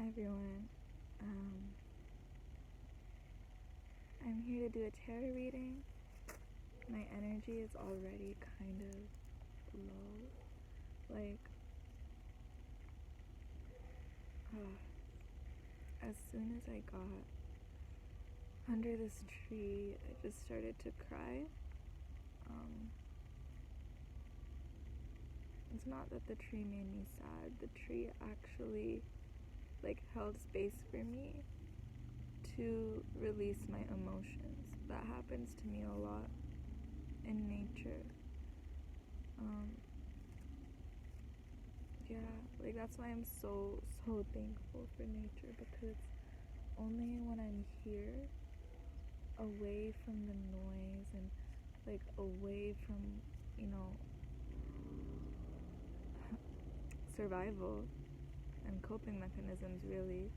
Hi everyone. Um, I'm here to do a tarot reading. My energy is already kind of low. Like, as soon as I got under this tree, I just started to cry. It's not that the tree made me sad. The tree actually, held space for me to release my emotions. That happens to me a lot in nature. That's why I'm so thankful for nature, because only when I'm here, away from the noise and away from, survival and coping mechanisms, really,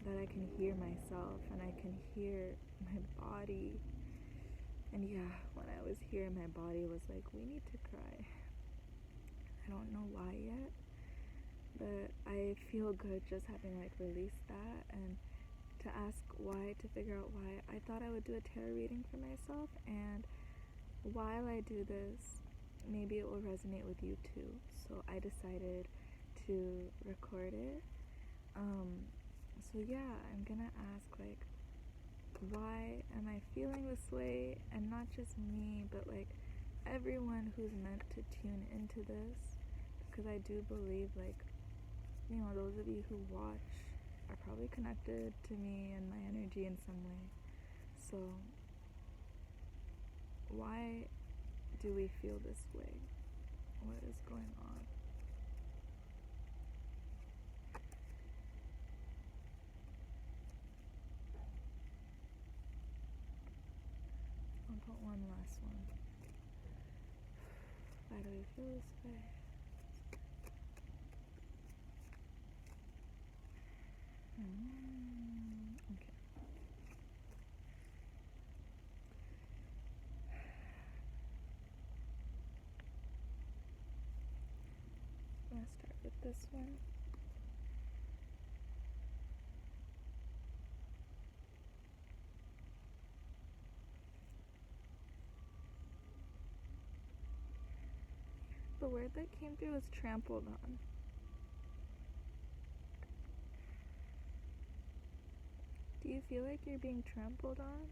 that I can hear myself and I can hear my body. And yeah, when I was here, my body was like, we need to cry. I don't know why yet, but I feel good just having released that. And to ask why, to figure out why, I thought I would do a tarot reading for myself, and while I do this, maybe it will resonate with you too. So I decided to record it. So yeah, I'm gonna ask why am I feeling this way? And not just me, but everyone who's meant to tune into this, because I do believe those of you who watch are probably connected to me and my energy in some way. So why do we feel this way? What is going on? I'll put one last one. Why do we feel this way? Okay. I'm gonna start with this one. The word that came through was trampled on. Do you feel like you're being trampled on?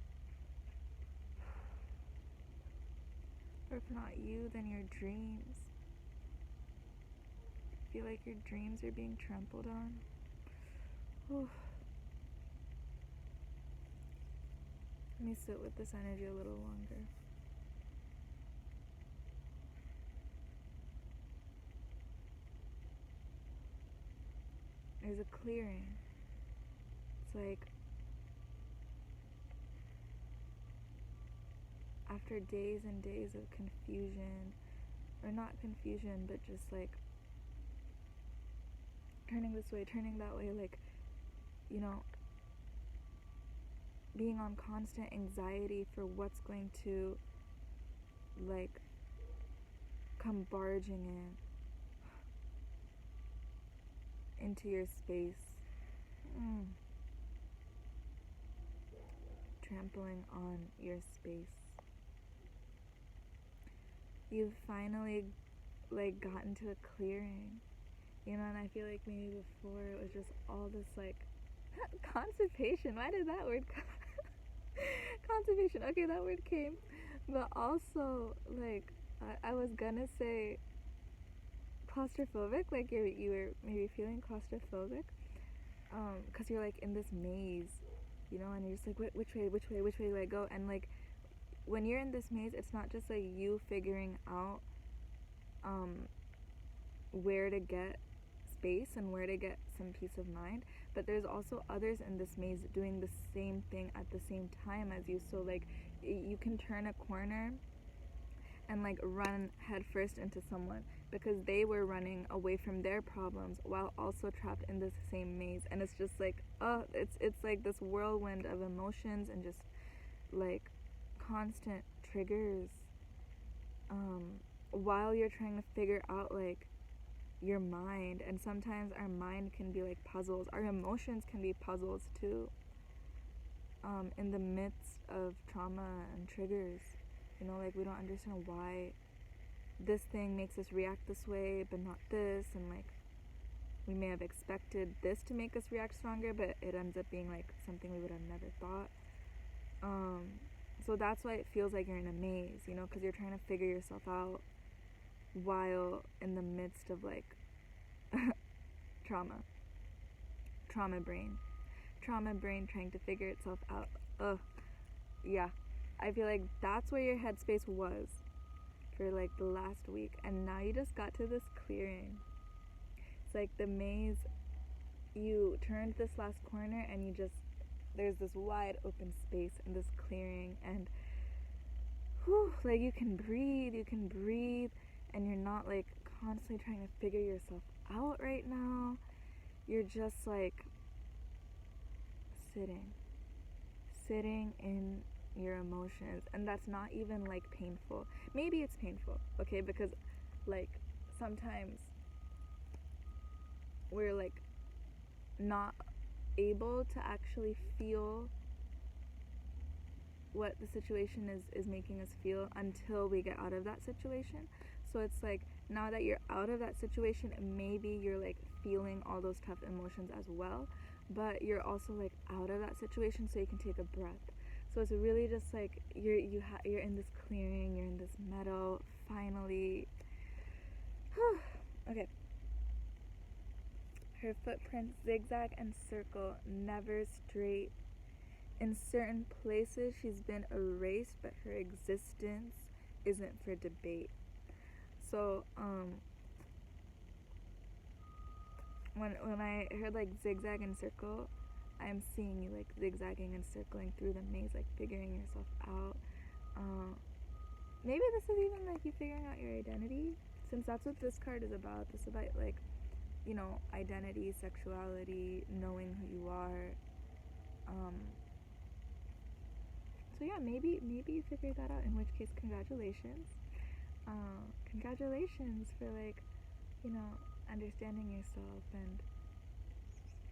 Or if not you, then your dreams. Feel like your dreams are being trampled on? Let me sit with this energy a little longer. There's a clearing. It's like after days and days of confusion, or not confusion, but just turning this way, turning that way, being on constant anxiety for what's going to come barging into your space, trampling on your space. You've finally gotten to a clearing, and I feel like maybe before it was just all this constipation. Why did that word come? Constipation. Okay, that word came, but also I was gonna say claustrophobic. You were maybe feeling claustrophobic, because you're in this maze, and you're just which way do I go? And when you're in this maze, it's not just you figuring out where to get space and where to get some peace of mind, but there's also others in this maze doing the same thing at the same time as you. So you can turn a corner and run headfirst into someone because they were running away from their problems while also trapped in this same maze. And it's just it's this whirlwind of emotions and just constant triggers while you're trying to figure out your mind, and sometimes our mind can be like puzzles. Our emotions can be puzzles too. In the midst of trauma and triggers, like we don't understand why this thing makes us react this way, but not this, and like we may have expected this to make us react stronger, but it ends up being like something we would have never thought. So that's why it feels like you're in a maze, because you're trying to figure yourself out while in the midst of like trauma brain trying to figure itself out. Yeah, I feel like that's where your headspace was for like the last week, and now you just got to this clearing. It's like the maze, you turned this last corner and there's this wide open space in this clearing, and like you can breathe, and you're not like constantly trying to figure yourself out right now. You're just like sitting in your emotions, and that's not even like painful. Maybe it's painful, okay, because like sometimes we're like not able to actually feel what the situation is making us feel until we get out of that situation. So it's like now that you're out of that situation, maybe you're like feeling all those tough emotions as well, but you're also like out of that situation, so you can take a breath. So it's really just like you're in this clearing, you're in this meadow, finally. Okay. Her footprints zigzag and circle, never straight. In certain places she's been erased, but her existence isn't for debate. So when I heard like zigzag and circle, I'm seeing you like zigzagging and circling through the maze, like figuring yourself out. Maybe this is even like you figuring out your identity, since that's what this card is about. This is about like, identity, sexuality, knowing who you are. So yeah, maybe you figured that out, in which case congratulations. Congratulations for like, understanding yourself and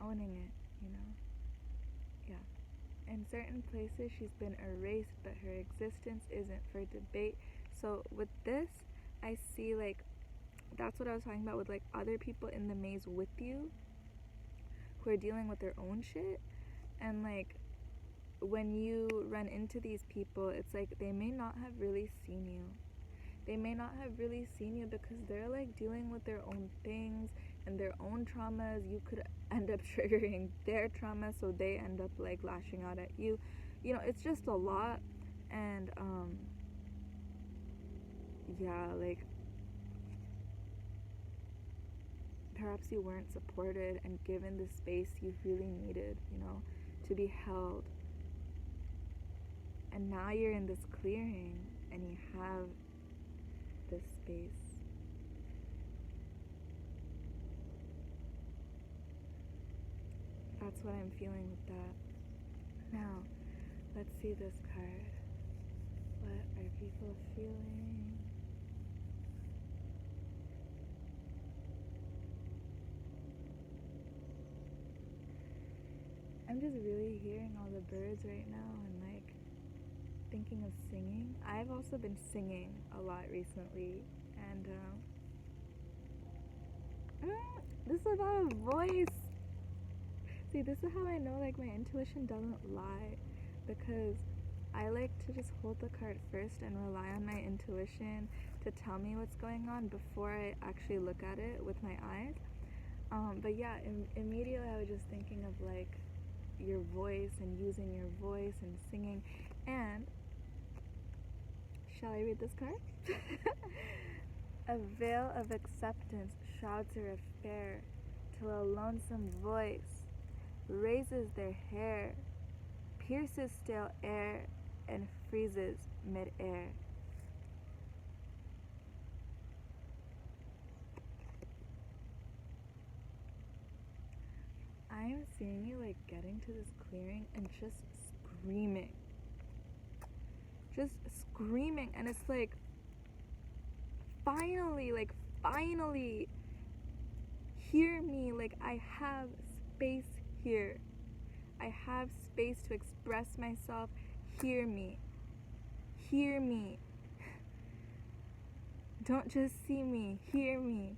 owning it, Yeah. In certain places she's been erased, but her existence isn't for debate. So with this, I see like that's what I was talking about with like other people in the maze with you who are dealing with their own shit, and like when you run into these people, it's like they may not have really seen you. They may not have really seen you because they're like dealing with their own things and their own traumas. You could end up triggering their trauma, so they end up like lashing out at you. It's just a lot. And yeah, like perhaps you weren't supported and given the space you really needed, to be held. And now you're in this clearing and you have this space. That's what I'm feeling with that. Now, let's see this card. What are people feeling? I'm just really hearing all the birds right now and like thinking of singing. I've also been singing a lot recently, and this is about a voice. See, this is how I know like my intuition doesn't lie, because I like to just hold the card first and rely on my intuition to tell me what's going on before I actually look at it with my eyes. But yeah, immediately I was just thinking of like your voice and using your voice and singing. And shall I read this card? A veil of acceptance shrouds her affair, till a lonesome voice raises their hair, pierces stale air, and freezes mid-air. I am seeing you like getting to this clearing and just screaming. And it's like finally Like, I have space here. I have space to express myself. Hear me. Hear me. Don't just see me. Hear me.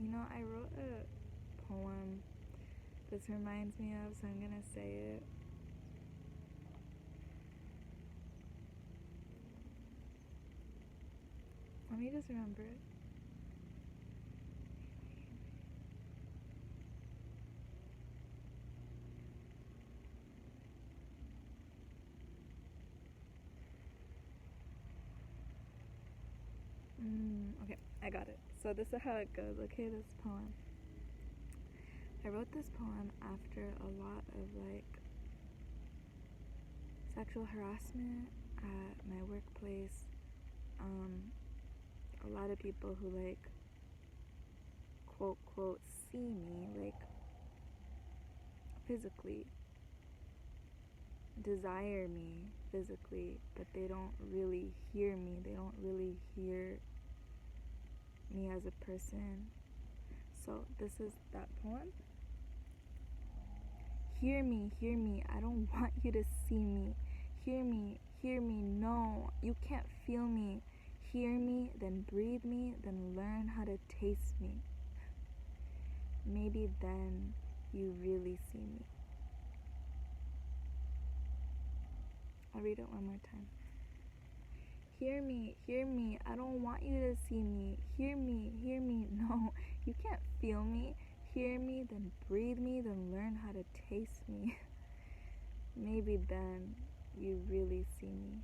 You know, I wrote a poem this reminds me of, so I'm gonna say it. Let me just remember it. Okay, I got it. So this is how it goes, okay, this poem. I wrote this poem after a lot of sexual harassment at my workplace. A lot of people who quote quote see me physically, desire me physically, but they don't really hear me. They don't really hear me as a person. So this is that poem. Hear me, I don't want you to see me. Hear me, no, you can't feel me. Hear me, then breathe me, then learn how to taste me. Maybe then you really see me. I'll read it one more time. Hear me, I don't want you to see me. Hear me, no, you can't feel me. Hear me, then breathe me, then learn how to taste me. Maybe then you really see me.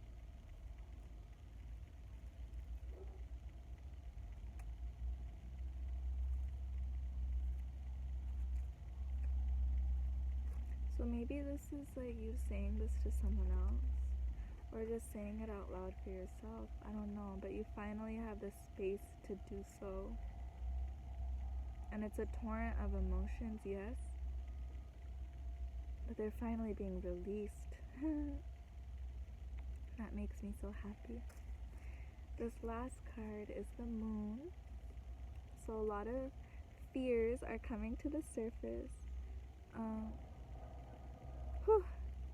So maybe this is you saying this to someone else, or just saying it out loud for yourself. I don't know, but you finally have the space to do so. And it's a torrent of emotions, yes, but they're finally being released. That makes me so happy. This last card is the moon. So a lot of fears are coming to the surface.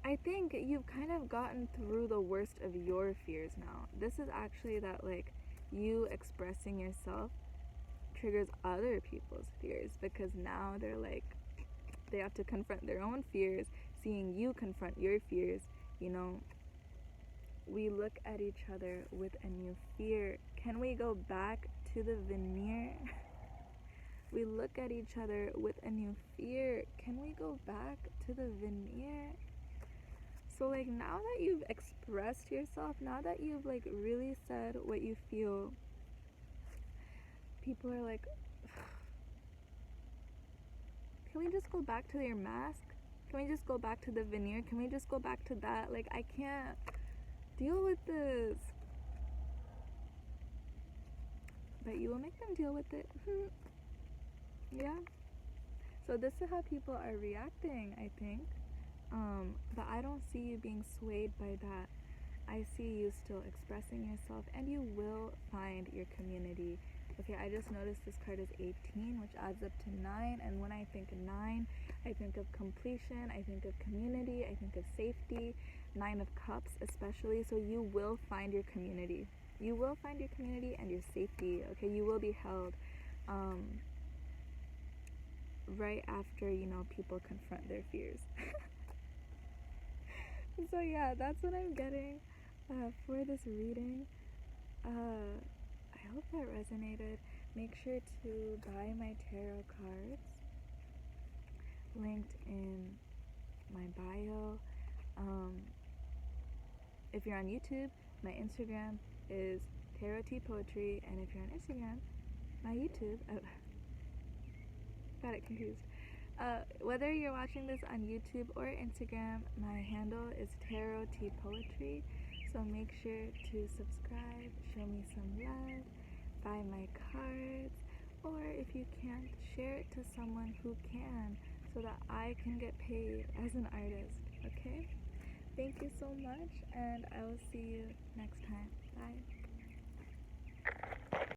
I think you've kind of gotten through the worst of your fears now. This is actually that you expressing yourself triggers other people's fears, because now they have to confront their own fears. Seeing you confront your fears, we look at each other with a new fear. Can we go back to the veneer? We look at each other with a new fear. Can we go back to the veneer? So now that you've expressed yourself, now that you've really said what you feel, people are can we just go back to your mask? Can we just go back to the veneer? Can we just go back to that? I can't deal with this. But you will make them deal with it. Yeah. So this is how people are reacting, I think. But I don't see you being swayed by that. I see you still expressing yourself, and you will find your community. Okay, I just noticed this card is 18, which adds up to 9, and when I think 9, I think of completion, I think of community, I think of safety, 9 of Cups especially. So you will find your community. You will find your community and your safety. Okay, you will be held. Right after, people confront their fears. So yeah, that's what I'm getting for this reading. I hope that resonated. Make sure to buy my tarot cards, linked in my bio. If you're on YouTube, my Instagram is Tarot Tea Poetry, and if you're on Instagram, my YouTube, got it confused. Whether you're watching this on YouTube or Instagram, my handle is Tarot Tea Poetry. So make sure to subscribe, show me some love, buy my cards, or if you can't, share it to someone who can, so that I can get paid as an artist, okay? Thank you so much, and I will see you next time. Bye.